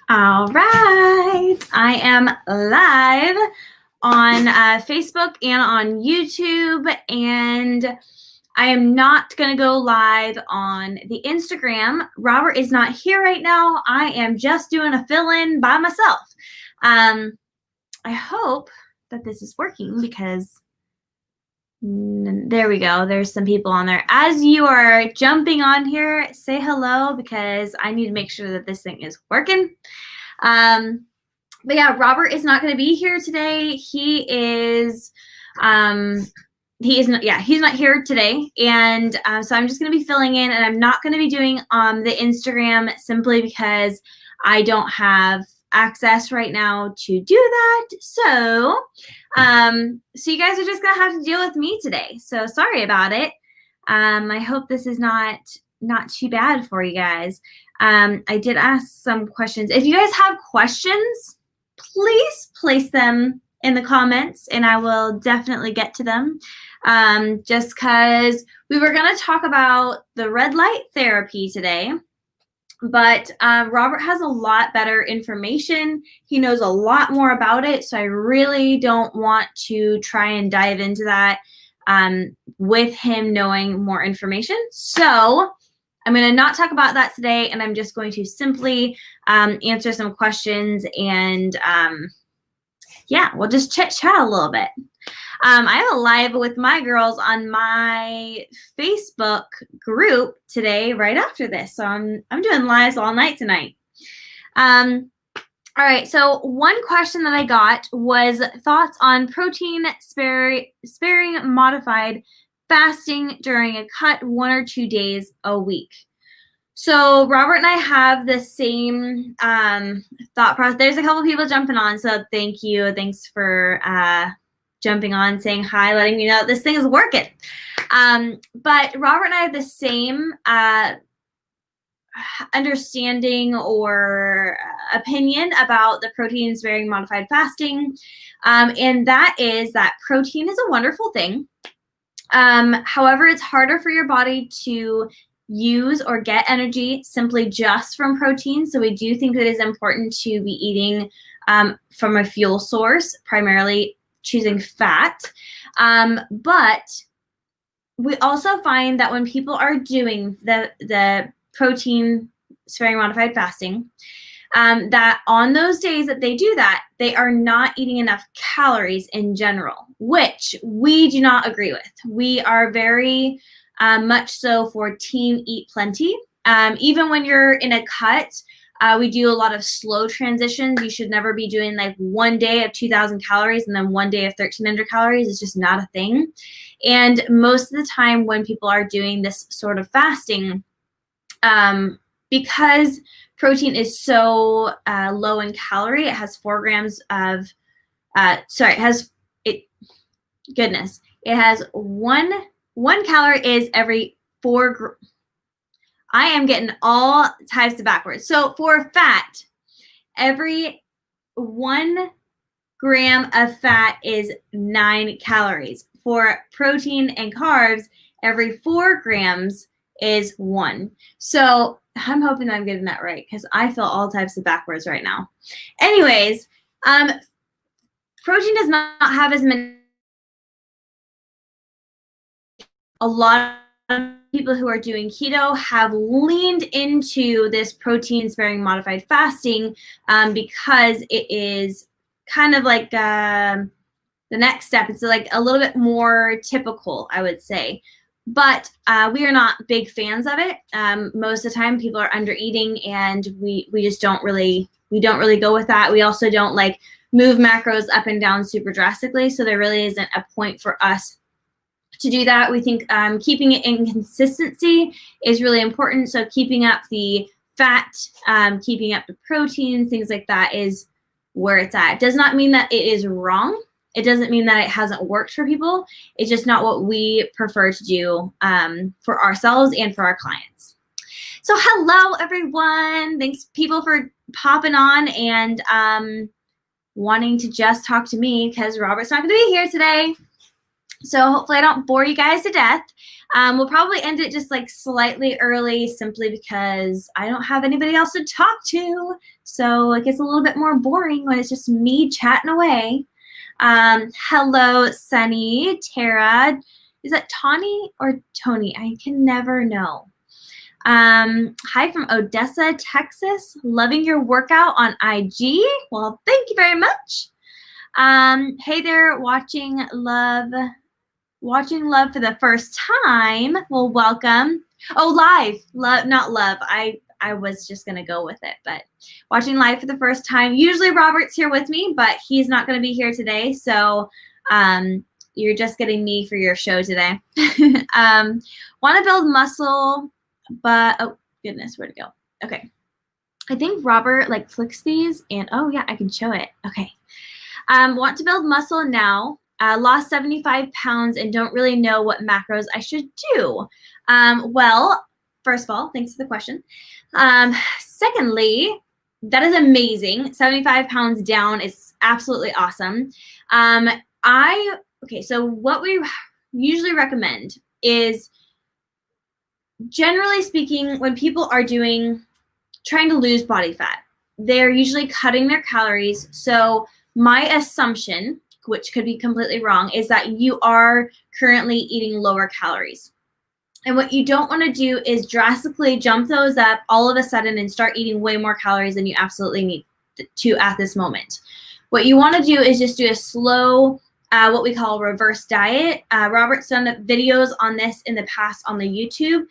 All right, I am live on Facebook and on YouTube, and I am not going to go live on the Instagram. Robert is not here right now. I am just doing a fill-in by myself. I hope that this is working because there we go. There's some people on there. As you are jumping on here, say hello because I need to make sure that this thing is working. But yeah, Robert is not going to be here today. He's not here today. And so I'm just going to be filling in, and I'm not going to be doing the Instagram simply because I don't have access right now to do that. So you guys are just going to have to deal with me today. So sorry about it. I hope this is not too bad for you guys. I did ask some questions. If you guys have questions, please place them in the comments and I will definitely get to them. Just because we were going to talk about the red light therapy today, but Robert has a lot better information. He knows a lot more about it, so I really don't want to try and dive into that with him knowing more information. So I'm going to not talk about that today, and I'm just going to simply answer some questions, and yeah, we'll just chit-chat a little bit. I have a live with my girls on my Facebook group today right after this, so I'm doing lives all night tonight. All right, so one question that I got was thoughts on protein sparing modified fasting during a cut 1 or 2 days a week. So Robert and I have the same thought process. There's a couple people jumping on, so thank you. Thanks for jumping on, saying hi, letting me know that this thing is working. But Robert and I have the same understanding or opinion about the protein-sparing modified fasting, and that is that protein is a wonderful thing. However, it's harder for your body to use or get energy simply just from protein. So we do think that it is important to be eating from a fuel source, primarily choosing fat. But we also find that when people are doing the protein sparing modified fasting, that on those days that they do that, they are not eating enough calories in general, which we do not agree with. We are very much so for team eat plenty. Even when you're in a cut, we do a lot of slow transitions. You should never be doing like 1 day of 2,000 calories and then 1 day of 1,300 calories. It's just not a thing. And most of the time when people are doing this sort of fasting, because protein is so low in calorie, it has 4 grams of, it has one calorie is every 4 I am getting all types of backwards. So for fat, every 1 gram of fat is 9 calories. For protein and carbs, every 4 grams is 1. So I'm hoping I'm getting that right because I feel all types of backwards right now. Anyways, protein does not have as many. A lot of people who are doing keto have leaned into this protein sparing modified fasting because it is kind of like the next step. It's like a little bit more typical, I would say. But we are not big fans of it. Most of the time people are under eating, and we just don't really go with that. We also don't like move macros up and down super drastically, so there really isn't a point for us to do that. We think keeping it in consistency is really important. So keeping up the fat, keeping up the proteins, things like that is where it's at. It does not mean that it is wrong. It doesn't mean that it hasn't worked for people. It's just not what we prefer to do for ourselves and for our clients. So hello, everyone. Thanks, people, for popping on and wanting to just talk to me because Robert's not going to be here today. So hopefully I don't bore you guys to death. We'll probably end it just like slightly early simply because I don't have anybody else to talk to. So it gets a little bit more boring when it's just me chatting away. Hello, Sunny, Tara. Is that Tawny or Tony? I can never know. Hi from Odessa, Texas. Loving your workout on IG. Well, thank you very much. Hey there, watching love for the first time. Well, welcome. Oh, live, love, not love. I was just gonna go with it, but watching live for the first time. Usually Robert's here with me, but he's not gonna be here today, so you're just getting me for your show today. Want to build muscle, but oh goodness, where'd it go? Okay, I think Robert like clicks these, and oh yeah, I can show it. Okay, want to build muscle now. Lost 75 pounds and don't really know what macros I should do. Well, first of all, thanks for the question. Secondly, that is amazing. 75 pounds down is absolutely awesome. Okay, so what we usually recommend is, generally speaking, when people are trying to lose body fat, they're usually cutting their calories. So my assumption, which could be completely wrong, is that you are currently eating lower calories. And what you don't want to do is drastically jump those up all of a sudden and start eating way more calories than you absolutely need to at this moment. What you want to do is just do a slow, what we call reverse diet. Robert's done videos on this in the past on the YouTube.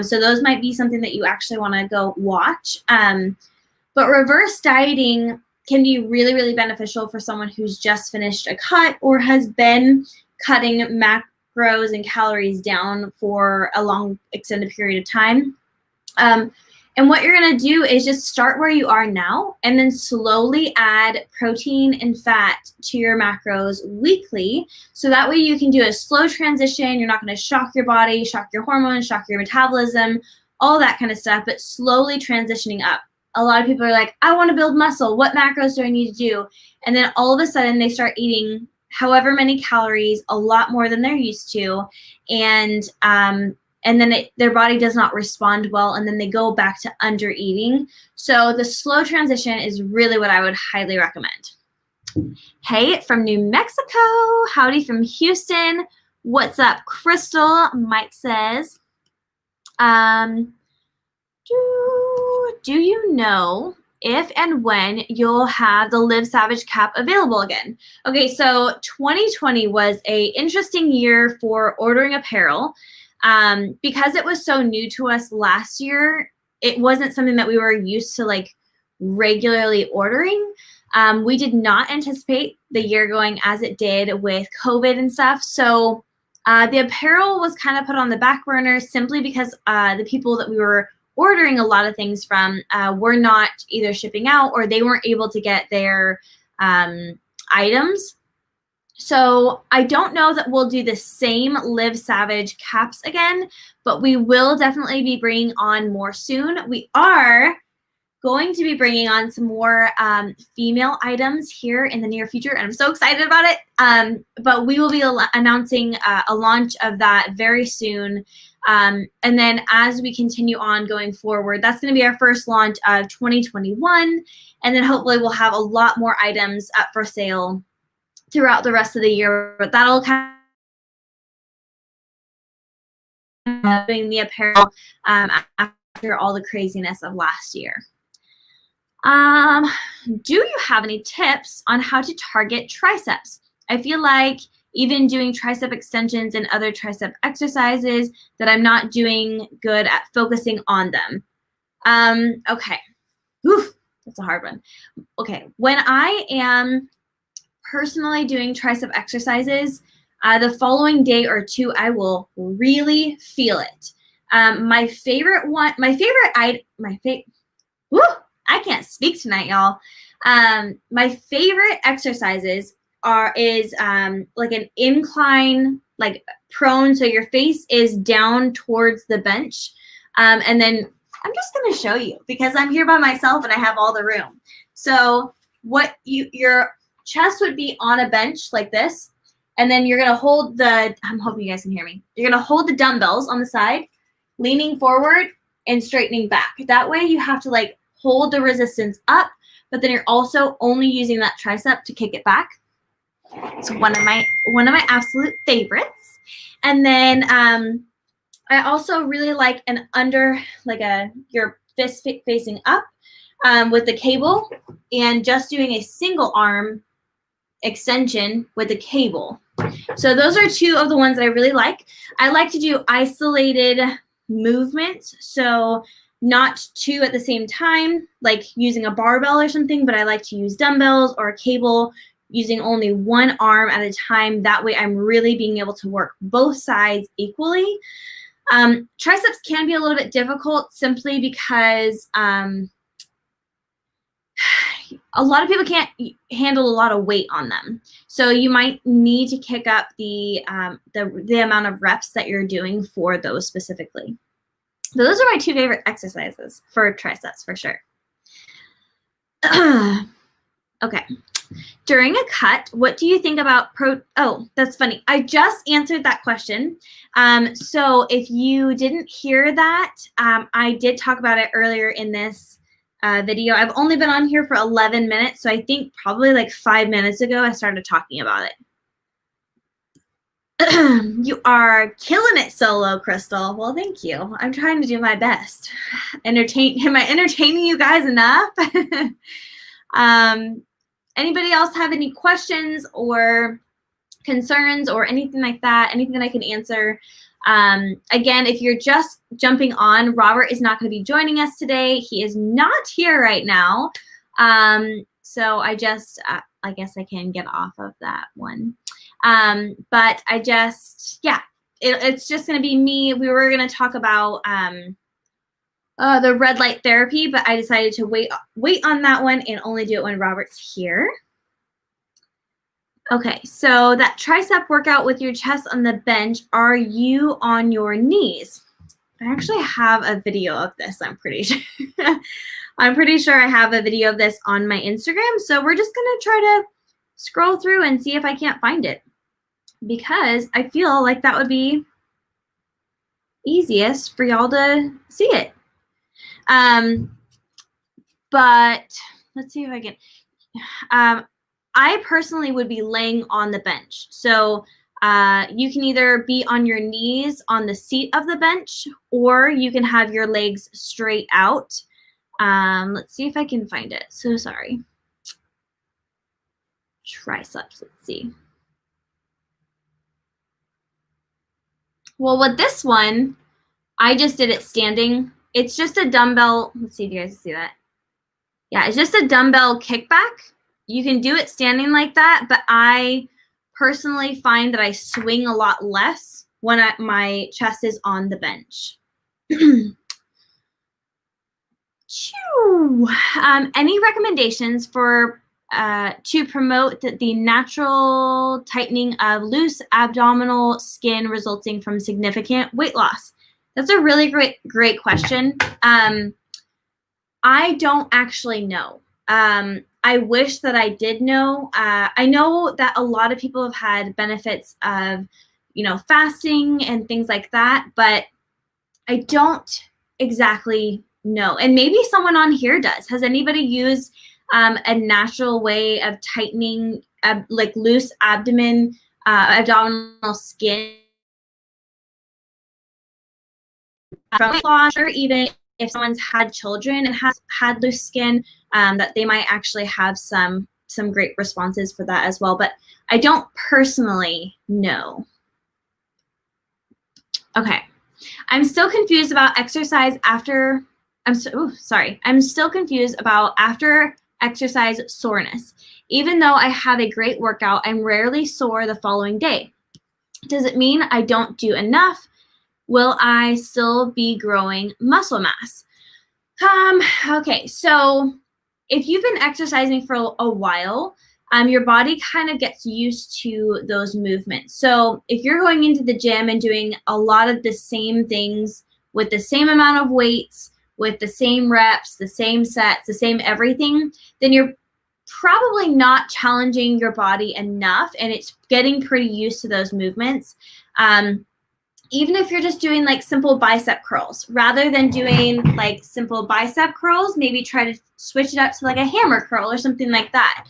So those might be something that you actually want to go watch. But reverse dieting can be really, really beneficial for someone who's just finished a cut or has been cutting macros and calories down for a long extended period of time. And what you're going to do is just start where you are now and then slowly add protein and fat to your macros weekly. So that way you can do a slow transition. You're not going to shock your body, shock your hormones, shock your metabolism, all that kind of stuff, but slowly transitioning up. A lot of people are like, I want to build muscle. What macros do I need to do? And then all of a sudden they start eating however many calories, a lot more than they're used to. And then their body does not respond well, and then they go back to under eating. So the slow transition is really what I would highly recommend. Hey, from New Mexico. Howdy from Houston. What's up, Crystal? Mike says, do you know if and when you'll have the Live Savage cap available again? Okay, so 2020 was a interesting year for ordering apparel. Because it was so new to us last year, it wasn't something that we were used to like regularly ordering. We did not anticipate the year going as it did with COVID and stuff. So the apparel was kind of put on the back burner simply because the people that we were ordering a lot of things from were not either shipping out or they weren't able to get their items. So I don't know that we'll do the same Live Savage caps again, but we will definitely be bringing on more soon. We are going to be bringing on some more female items here in the near future, and I'm so excited about it. But we will be announcing a launch of that very soon. And then as we continue on going forward, that's going to be our first launch of 2021. And then hopefully we'll have a lot more items up for sale throughout the rest of the year, but that'll kind of doing the apparel after all the craziness of last year. Do you have any tips on how to target triceps? I feel like even doing tricep extensions and other tricep exercises that I'm not doing good at focusing on them. Okay. Oof, that's a hard one. Okay, when I am personally doing tricep exercises, the following day or two, I will really feel it. I can't speak tonight, y'all. My favorite exercises is like an incline, like prone, so your face is down towards the bench. And then I'm just gonna show you because I'm here by myself and I have all the room. So your chest would be on a bench like this, And then you're going to hold the, I'm hoping you guys can hear me. You're going to hold the dumbbells on the side, leaning forward and straightening back. That way you have to like hold the resistance up, but then you're also only using that tricep to kick it back. It's one of my absolute favorites. And then I also really like an under, like your fist facing up with the cable, and just doing a single arm extension with the cable. So those are two of the ones that I really like. I like to do isolated movements, so not two at the same time, like using a barbell or something, but I like to use dumbbells or a cable, using only one arm at a time. That way I'm really being able to work both sides equally. Triceps can be a little bit difficult simply because a lot of people can't handle a lot of weight on them. So you might need to kick up the amount of reps that you're doing for those specifically. So those are my two favorite exercises for triceps for sure. Okay. During a cut, what do you think about oh, that's funny. I just answered that question. So if you didn't hear that, I did talk about it earlier in this video. I've only been on here for 11 minutes, so I think probably like 5 minutes ago I started talking about it. You are killing it solo, Crystal. Well, thank you. I'm trying to do my best. Am I entertaining you guys enough? Anybody else have any questions or concerns or anything like that? Anything that I can answer? Again, if you're just jumping on, Robert is not going to be joining us today. He is not here right now. So I just, I guess I can get off of that one. But I just, yeah, it's just going to be me. We were going to talk about the red light therapy, but I decided to wait on that one and only do it when Robert's here. Okay, so that tricep workout with your chest on the bench, are you on your knees? I actually have a video of this, I'm pretty sure. I'm pretty sure I have a video of this on my Instagram, so we're just going to try to scroll through and see if I can't find it, because I feel like that would be easiest for y'all to see it. But let's see if I can. I personally would be laying on the bench. So you can either be on your knees on the seat of the bench, or you can have your legs straight out. Let's see if I can find it. So sorry. Triceps, let's see. Well, with this one, I just did it standing. It's just a dumbbell. Let's see if you guys see that. Yeah, it's just a dumbbell kickback. You can do it standing like that, but I personally find that I swing a lot less when my chest is on the bench. Any recommendations for to promote the natural tightening of loose abdominal skin resulting from significant weight loss? That's a really great question. I don't actually know. I wish that I did know. I know that a lot of people have had benefits of, fasting and things like that, but I don't exactly know. And maybe someone on here does. Has anybody used a natural way of tightening like loose abdominal skin from weight loss, or even if someone's had children and has had loose skin, that they might actually have some great responses for that as well. But I don't personally know. Okay. I'm still confused about exercise after, I'm still confused about after exercise soreness. Even though I have a great workout, I'm rarely sore the following day. Does it mean I don't do enough? Will I still be growing muscle mass? Okay, so if you've been exercising for a while, your body kind of gets used to those movements. So if you're going into the gym and doing a lot of the same things with the same amount of weights, with the same reps, the same sets, the same everything, then probably not challenging your body enough, and it's getting pretty used to those movements. Even if you're just doing like simple bicep curls, rather than doing like simple bicep curls, maybe try to switch it up to like a hammer curl or something like that,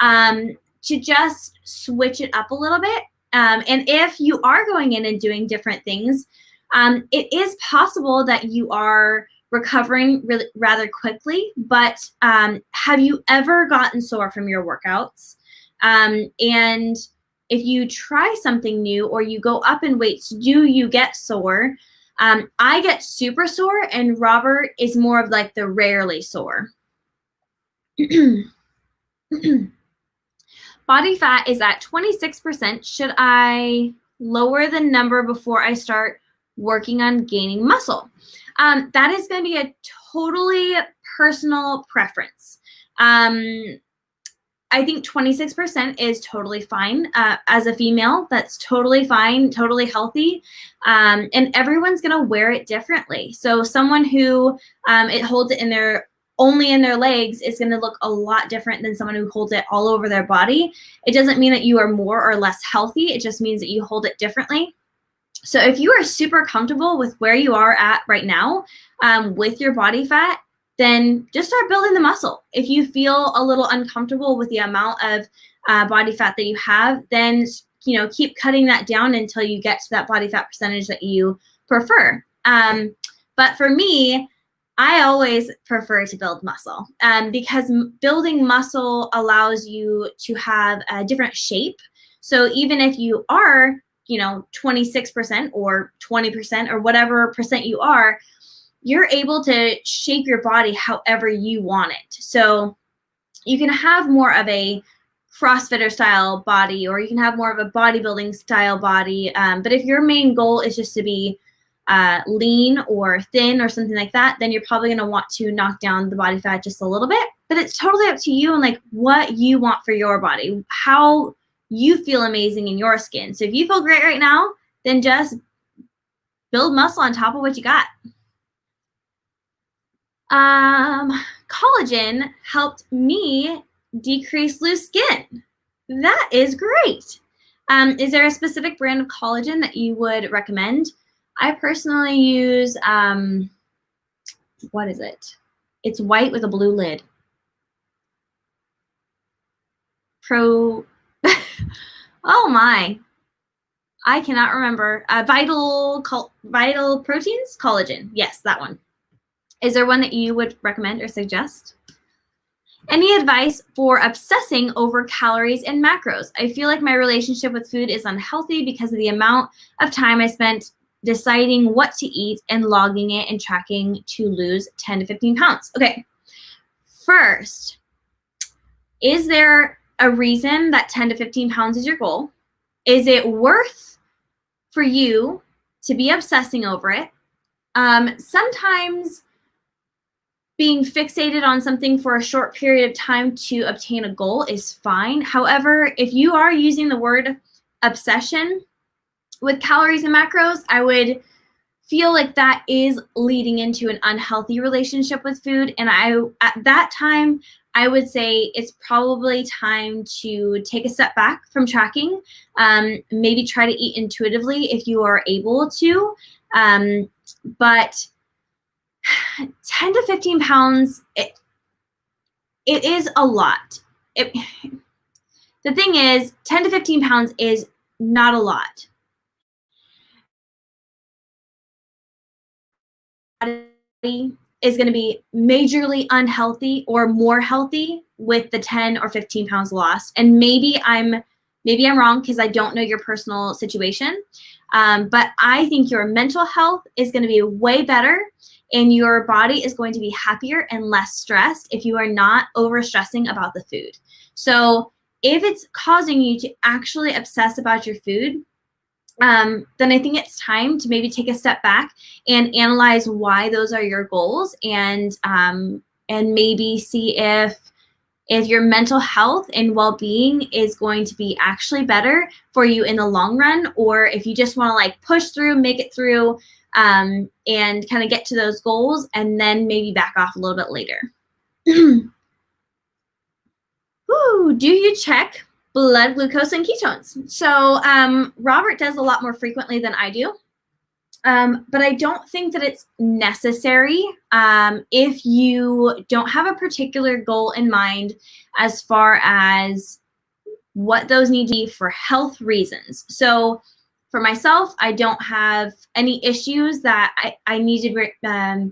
to just switch it up a little bit. And if you are going in and doing different things, it is possible that you are recovering really rather quickly, but have you ever gotten sore from your workouts? And if you try something new or you go up in weights, do you get sore? I get super sore, and Robert is more of like the rarely sore. Body fat is at 26%. Should I lower the number before I start working on gaining muscle? That is going to be a totally personal preference. I think 26% is totally fine. As a female, that's totally fine, totally healthy. And everyone's going to wear it differently. So someone who it holds it in their only in their legs is going to look a lot different than someone who holds it all over their body. It doesn't mean that you are more or less healthy. It just means that you hold it differently. So if you are super comfortable with where you are at right now with your body fat, then just start building the muscle. If you feel a little uncomfortable with the amount of body fat that you have, then keep cutting that down until you get to that body fat percentage that you prefer. But for me, I always prefer to build muscle because building muscle allows you to have a different shape. So even if you are 26% or 20% or whatever percent you are, you're able to shape your body however you want it. So you can have more of a CrossFitter style body, or you can have more of a bodybuilding style body. But if your main goal is just to be lean or thin or something like that, then you're probably going to want to knock down the body fat just a little bit. But it's totally up to you and like what you want for your body, how you feel amazing in your skin. So if you feel great right now, then just build muscle on top of what you got. Collagen helped me decrease loose skin. That is great. Is there a specific brand of collagen that you would recommend? I personally use, what is it? It's white with a blue lid. Oh my. I cannot remember. Vital Proteins? Collagen. Yes, that one. Is there one that you would recommend or suggest? Any advice for obsessing over calories and macros? I feel like my relationship with food is unhealthy because of the amount of time I spent deciding what to eat and logging it and tracking to lose 10 to 15 pounds. Okay, first, is there a reason that 10 to 15 pounds is your goal? Is it worth for you to be obsessing over it? Sometimes being fixated on something for a short period of time to obtain a goal is fine. However, if you are using the word obsession with calories and macros, I would feel like that is leading into an unhealthy relationship with food. And at that time, I would say it's probably time to take a step back from tracking. Maybe try to eat intuitively if you are able to. But 10 to 15 pounds, it is a lot. The thing is, 10 to 15 pounds is not a lot. Is going to be majorly unhealthy or more healthy with the 10 or 15 pounds lost. And maybe I'm wrong because I don't know your personal situation. But I think your mental health is going to be way better and your body is going to be happier and less stressed if you are not over stressing about the food. So if it's causing you to actually obsess about your food, then I think it's time to maybe take a step back and analyze why those are your goals, and maybe see if your mental health and well-being is going to be actually better for you in the long run, or if you just want to like push through, make it through, and kind of get to those goals and then maybe back off a little bit later. Woo, do you check blood glucose and ketones? So Robert does a lot more frequently than I do. But I don't think that it's necessary if you don't have a particular goal in mind as far as what those need to be for health reasons. So for myself, I don't have any issues that I need to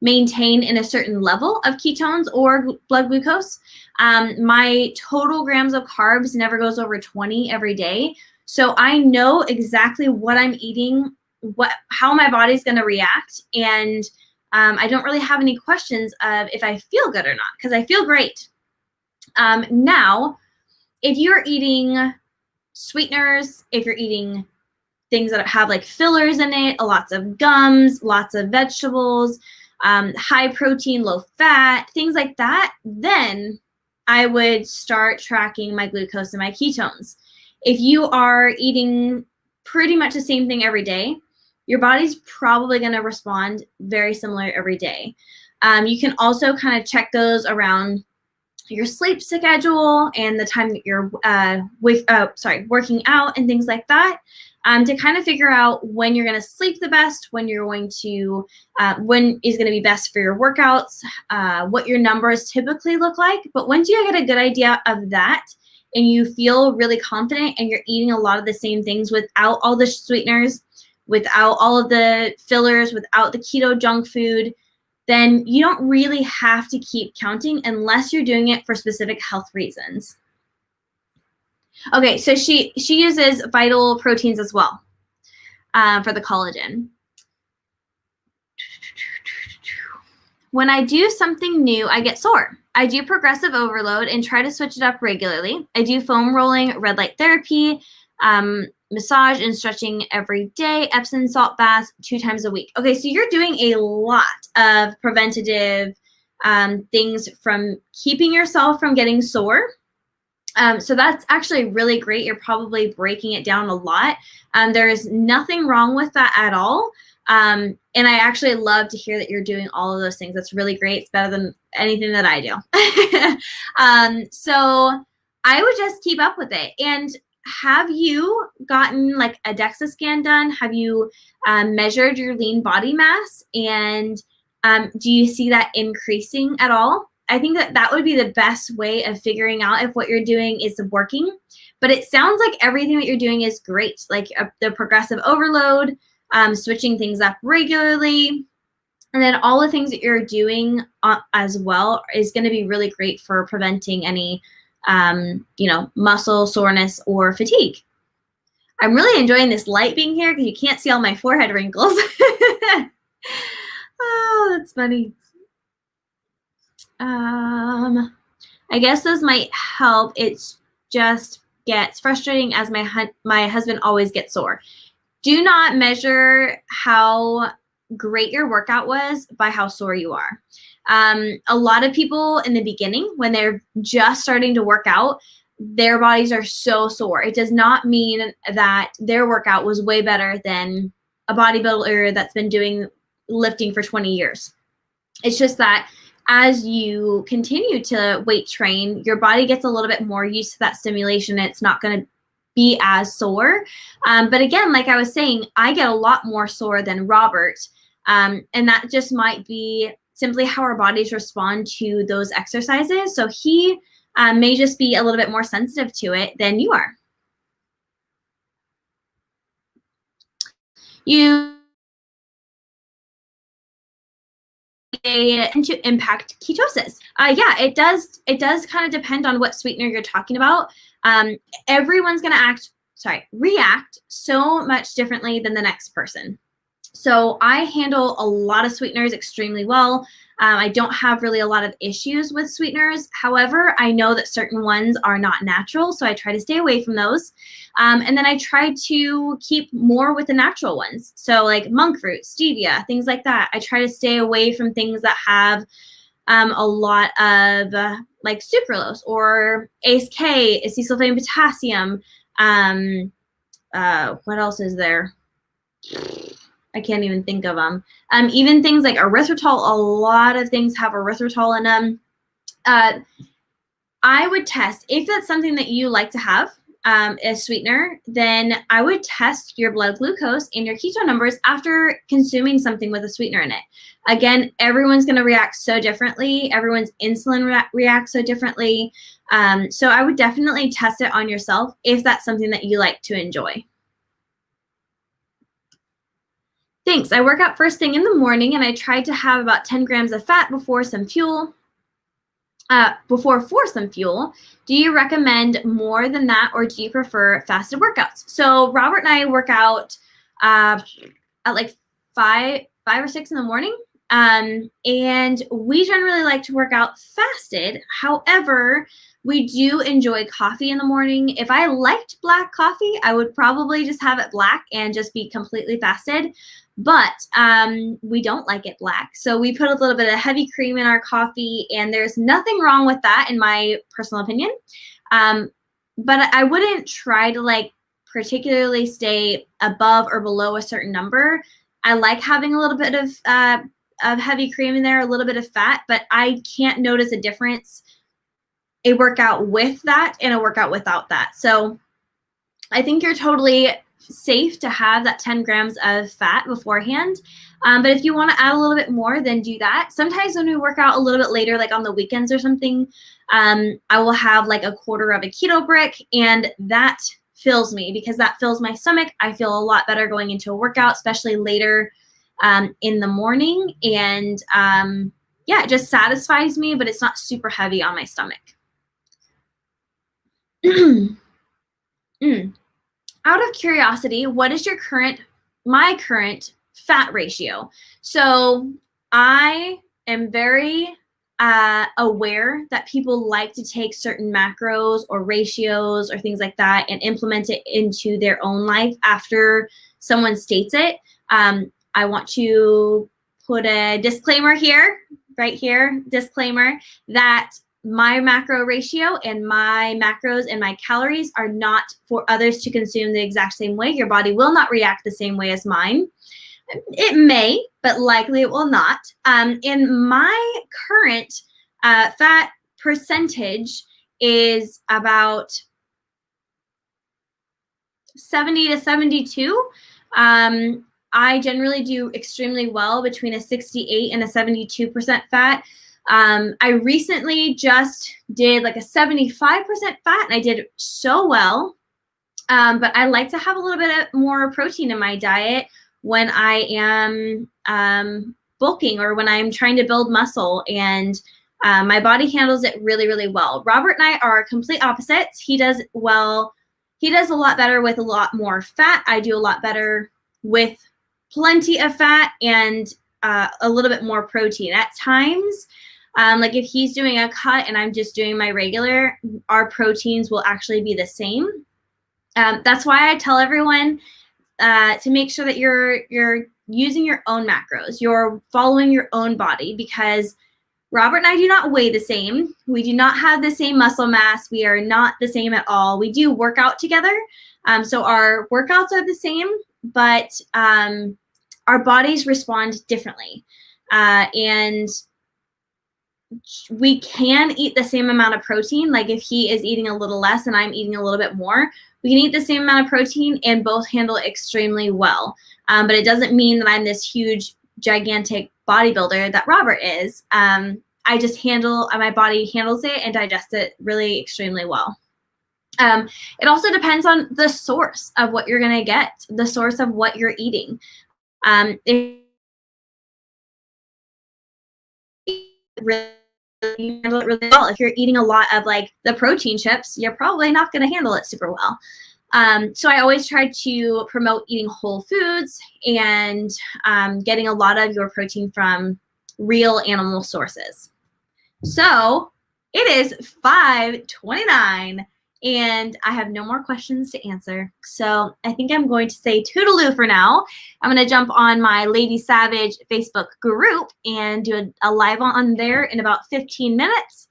maintain in a certain level of ketones or blood glucose. My total grams of carbs never goes over 20 every day. So I know exactly what I'm eating, how my body's going to react. And I don't really have any questions of if I feel good or not, because I feel great. Now, if you're eating sweeteners, if you're eating things that have like fillers in it, lots of gums, lots of vegetables, high protein, low fat, things like that, then I would start tracking my glucose and my ketones. If you are eating pretty much the same thing every day, your body's probably going to respond very similar every day. You can also kind of check those around your sleep schedule and the time that you're working out and things like that, to kind of figure out when you're going to sleep the best, when you're going to, when is going to be best for your workouts, what your numbers typically look like. But once you get a good idea of that and you feel really confident and you're eating a lot of the same things without all the sweeteners, without all of the fillers, without the keto junk food, then you don't really have to keep counting unless you're doing it for specific health reasons. Okay, so she uses vital proteins as well for the collagen. When I do something new, I get sore. I do progressive overload and try to switch it up regularly. I do foam rolling, red light therapy, massage and stretching every day, Epsom salt baths 2 times a week. Okay, so you're doing a lot of preventative things from keeping yourself from getting sore. So that's actually really great. You're probably breaking it down a lot. There is nothing wrong with that at all. And I actually love to hear that you're doing all of those things. That's really great. It's better than anything that I do. So I would just keep up with it. And have you gotten like a DEXA scan done? Have you measured your lean body mass? And do you see that increasing at all? I think that would be the best way of figuring out if what you're doing is working. But it sounds like everything that you're doing is great, like the progressive overload, switching things up regularly, and then all the things that you're doing as well is going to be really great for preventing any, muscle soreness or fatigue. I'm really enjoying this light being here because you can't see all my forehead wrinkles. Oh, that's funny. I guess those might help. It's just gets frustrating as my husband always gets sore. Do not measure how great your workout was by how sore you are. A lot of people in the beginning, when they're just starting to work out, their bodies are so sore. It does not mean that their workout was way better than a bodybuilder that's been doing lifting for 20 years. It's just that as you continue to weight train, your body gets a little bit more used to that stimulation. It's not going to be as sore. But again, like I was saying, I get a lot more sore than Robert. And that just might be simply how our bodies respond to those exercises. So he may just be a little bit more sensitive to it than you are. You to impact ketosis. Yeah, it does. It does kind of depend on what sweetener you're talking about. Everyone's going to react so much differently than the next person. So I handle a lot of sweeteners extremely well. I don't have really a lot of issues with sweeteners. However, I know that certain ones are not natural, so I try to stay away from those. And then I try to keep more with the natural ones. So like monk fruit, stevia, things like that. I try to stay away from things that have a lot of like sucralose or ACE-K, acesulfame potassium. What else is there? I can't even think of them. Even things like erythritol, a lot of things have erythritol in them. I would test if that's something that you like to have, a sweetener, then I would test your blood glucose and your ketone numbers after consuming something with a sweetener in it. Again, everyone's going to react so differently. Everyone's insulin reacts so differently. So I would definitely test it on yourself if that's something that you like to enjoy. Thanks. I work out first thing in the morning, and I tried to have about 10 grams of fat before some fuel. For some fuel. Do you recommend more than that, or do you prefer fasted workouts? So Robert and I work out at like 5 or 6 in the morning. And we generally like to work out fasted. However, we do enjoy coffee in the morning. If I liked black coffee, I would probably just have it black and just be completely fasted. But we don't like it black. So we put a little bit of heavy cream in our coffee, and there's nothing wrong with that in my personal opinion. But I wouldn't try to like particularly stay above or below a certain number. I like having a little bit of heavy cream in there, a little bit of fat, but I can't notice a difference, a workout with that and a workout without that. So I think you're totally safe to have that 10 grams of fat beforehand. But if you want to add a little bit more, then do that. Sometimes when we work out a little bit later, like on the weekends or something, I will have like a quarter of a keto brick, and that fills me because that fills my stomach. I feel a lot better going into a workout, especially later in the morning. And yeah, it just satisfies me, but it's not super heavy on my stomach. Out of curiosity, what is my current fat ratio? So I am very aware that people like to take certain macros or ratios or things like that and implement it into their own life after someone states it. I want to put a disclaimer here, right here, disclaimer, that my macro ratio and my macros and my calories are not for others to consume the exact same way. Your body will not react the same way as mine. It may, but likely it will not. In my current fat percentage is about 70 to 72. I generally do extremely well between a 68 and a 72% fat. I recently just did like a 75% fat, and I did so well. But I like to have a little bit more protein in my diet when I am bulking or when I'm trying to build muscle, and my body handles it really, really well. Robert and I are complete opposites. He does well. He does a lot better with a lot more fat. I do a lot better with plenty of fat and a little bit more protein. At times, like if he's doing a cut and I'm just doing my regular, our proteins will actually be the same. That's why I tell everyone to make sure that you're using your own macros, you're following your own body, because Robert and I do not weigh the same. We do not have the same muscle mass. We are not the same at all. We do work out together. So our workouts are the same, but our bodies respond differently. And we can eat the same amount of protein. Like if he is eating a little less and I'm eating a little bit more, we can eat the same amount of protein and both handle it extremely well. But it doesn't mean that I'm this huge, gigantic bodybuilder that Robert is. I just my body handles it and digests it really extremely well. It also depends on the source of what you're going to get, the source of what you're eating. If you handle it really well. If you're eating a lot of like the protein chips, you're probably not going to handle it super well. So I always try to promote eating whole foods and getting a lot of your protein from real animal sources. So it is 5:29 and I have no more questions to answer. So I think I'm going to say toodaloo for now. I'm going to jump on my Lady Savage Facebook group and do a live on there in about 15 minutes.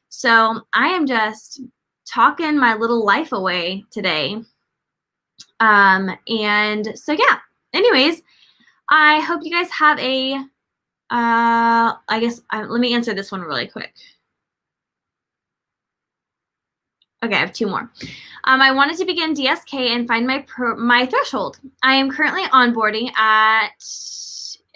So I am just talking my little life away today. And so, yeah, anyways, I hope you guys have a, let me answer this one really quick. Okay, I have two more. I wanted to begin DSK and find my threshold. I am currently onboarding at,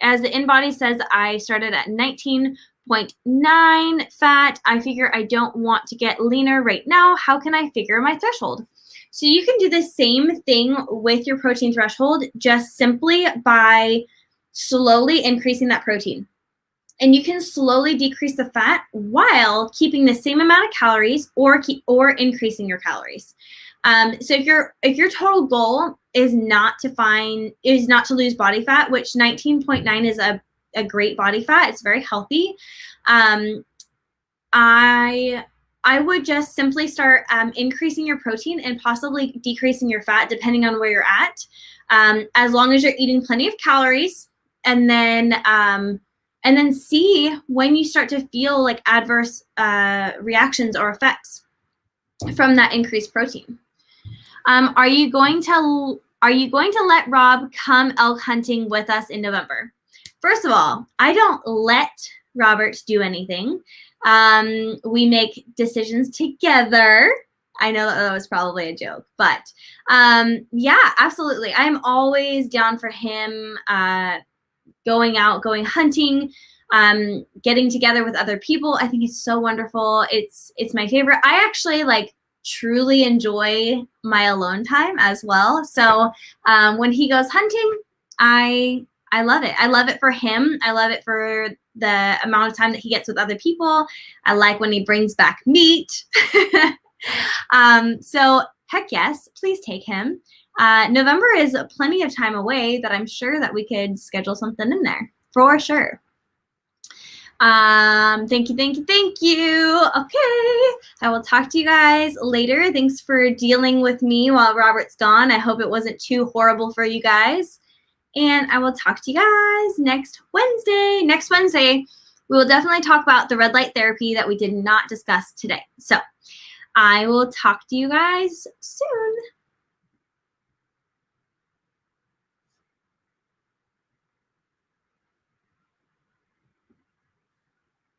as the InBody says, I started at 19.9 fat. I figure I don't want to get leaner right now. How can I figure my threshold? So you can do the same thing with your protein threshold, just simply by slowly increasing that protein. And you can slowly decrease the fat while keeping the same amount of calories or increasing your calories. So if your total goal is not to lose body fat, which 19.9 is a great body fat, it's very healthy. I would just simply start increasing your protein and possibly decreasing your fat depending on where you're at, as long as you're eating plenty of calories, and then see when you start to feel like adverse reactions or effects from that increased protein. Are you going to let Rob come elk hunting with us in November? First of all, I don't let Robert do anything. We make decisions together. I know that was probably a joke, but yeah, absolutely. I'm always down for him going hunting, getting together with other people. I think it's so wonderful. It's my favorite. I actually truly enjoy my alone time as well. So when he goes hunting, I love it. I love it for him. I love it for the amount of time that he gets with other people. I like when he brings back meat. So heck yes, please take him. November is plenty of time away that I'm sure that we could schedule something in there for sure. Thank you. Okay, I will talk to you guys later. Thanks for dealing with me while Robert's gone. I hope it wasn't too horrible for you guys. And I will talk to you guys next Wednesday. Next Wednesday, we will definitely talk about the red light therapy that we did not discuss today. So I will talk to you guys soon.